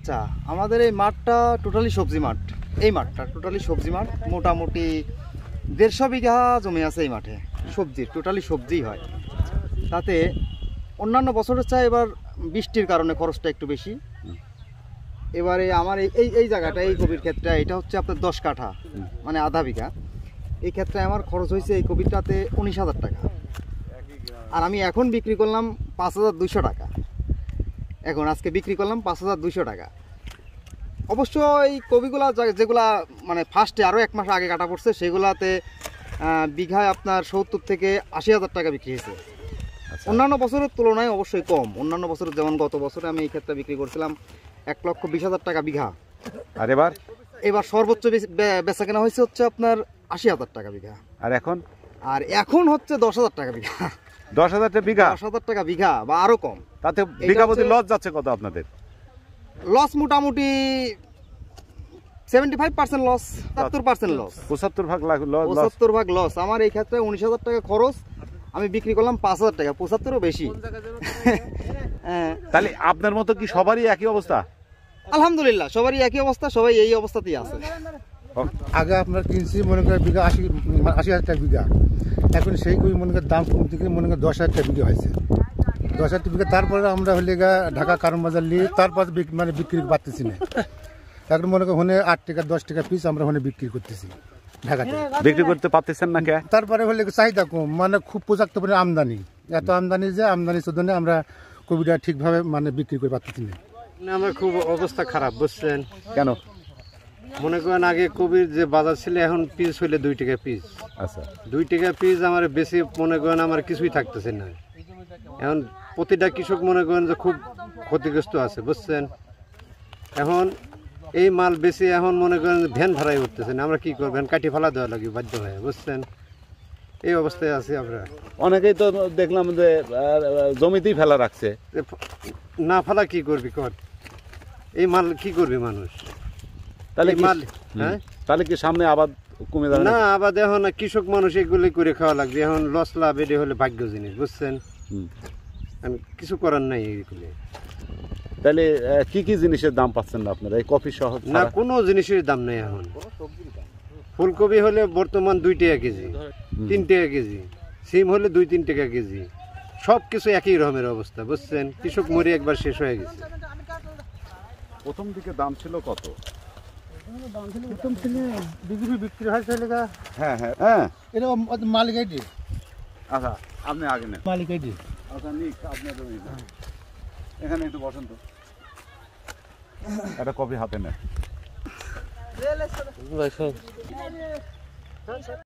আচ্ছা, আমাদের এই মাঠটা টোটালি সবজি মাঠ। এই মাঠটা টোটালি সবজি মাঠ, মোটামুটি 150 বিঘা জমি আছে এই মাঠে। সবজির টোটালি সবজিই হয়। তাতে অন্যান্য বছরের চাই এবার বৃষ্টির কারণে খরচটা একটু বেশি। এবারে আমার এই জায়গাটা, এই কবির ক্ষেত্রে এটা হচ্ছে আপনার 10 কাঠা, মানে আধা বিঘা। এই ক্ষেত্রে আমার খরচ হয়েছে এই কবিরটাতে 19,000 টাকা। আর আমি এখন বিক্রি করলাম 5,200 টাকা। এখন আজকে বিক্রি করলাম 5,200 টাকা। অবশ্য এই কবিগুলা যেগুলা মানে ফার্স্টে আরও 1 মাস আগে কাটা পড়ছে, সেগুলাতে বিঘায় আপনার 70 থেকে 80,000 টাকা বিক্রি হয়েছে। অন্যান্য বছরের তুলনায় অবশ্যই কম। অন্যান্য বছর যেমন গত বছরে আমি এই ক্ষেত্রে বিক্রি করছিলাম 1,20,000 টাকা বিঘা। আর এবার সর্বোচ্চ বেচা কেনা হয়েছে হচ্ছে আপনার 80,000 টাকা বিঘা। আর এখন হচ্ছে 10,000 টাকা বিঘা। 10,000 টাকা বিঘা? 10,000 টাকা বিঘা বা আরো কম। তাতে বিঘা প্রতি লস যাচ্ছে কত আপনাদের? লস মোটামুটি 75% লস, 70% লস। 75% ভাগ লস। আমার এই ক্ষেত্রে 19,000 টাকা খরচ, আমি বিক্রি করলাম 5,000 টাকা, 75ও বেশি। তাহলে আপনার মতো কি সবারই একই অবস্থা? আলহামদুলিল্লাহ সবারই একই অবস্থা, সবাই এই অবস্থাতেই আছে। আগে আপনার কিনছি মনে করেন বিঘা 80,000 টাকা বিঘা। এখন সেই কবি মনে করেন দাম কম থেকে মনে করেন 10,000 টাকা বিঘা হয়েছে। 10,000 টাকা বিঘা। তারপরে আমরা হলে ঢাকা কারণ বাজার নিয়ে তারপর মানে বিক্রি পারতেছি না। এখন মনে করেন 8 টাকা 10 টাকা পিস আমরা ওখানে বিক্রি করতেছি ঢাকাতে। বিক্রি করতে পারতেছেন না কে? তারপরে হলে চাহিদা কম, মানে খুব পর্যাপ্ত পরিমাণে আমদানি। এত আমদানি যে আমদানি শোধনে আমরা কবিটা ঠিকভাবে মানে বিক্রি করে পারতেছি না। আমার খুব অবস্থা খারাপ, বুঝছেন কেন? মনে করেন আগে কবির যে বাজার ছিল, এখন পিস হইলে 2 টাকা পিস। আচ্ছা, 2 টাকা পিস আমার বেশি, মনে করেন আমার কিছুই থাকতেছে না। এখন প্রতিটা কৃষক মনে করেন যে খুব ক্ষতিগ্রস্ত আছে, বুঝছেন। এখন এই মাল বেশি, এখন মনে করেন ভ্যান ভাড়াই উঠতেছে না। আমরা কি করবো, ভ্যান কাটি ফেলা দেওয়া লাগে বাধ্য হয়ে, বুঝছেন। এই অবস্থায় আছি আমরা। অনেকেই তো দেখলাম যে জমিতেই ফেলা রাখছে। না ফেলা কি করবি কর, এই মাল কি করবি মানুষ? তাহলে মাল তাহলে কি সামনে আবাদ কমে যাবে? না, আবাদ এখন কৃষক মানুষ এগুলি করে খাওয়া লাগবে। এখন লস লাভ এটা হলে ভাগ্য জিনিস, বুঝছেন। কিছু করার নাই এইগুলি। তাহলে কি কি জিনিসের দাম পাচ্ছেন না আপনারা এই কফি সহ? না, কোনো জিনিসের দাম নেই এখন। ফুলকপি হলে বর্তমান 2 টাকা কেজি, 3 টাকা কেজি। সিম হলে 2-3 টাকা কেজি। সব কিছু একই রকমের অবস্থা, বুঝছেন। কৃষক মরে একবার শেষ হয়ে গেছে। প্রথম দিকে দাম ছিল কত? প্রথম থেকে বিক্রি হয়েছে। হ্যাঁ হ্যাঁ হ্যাঁ, এটা মালিক আইডি। আচ্ছা, আপনি আগে নেন। মালিক আইডি। আচ্ছা, নিক আপনার এখানে একটু বসেন তো, একটা কফি হাতে নেন।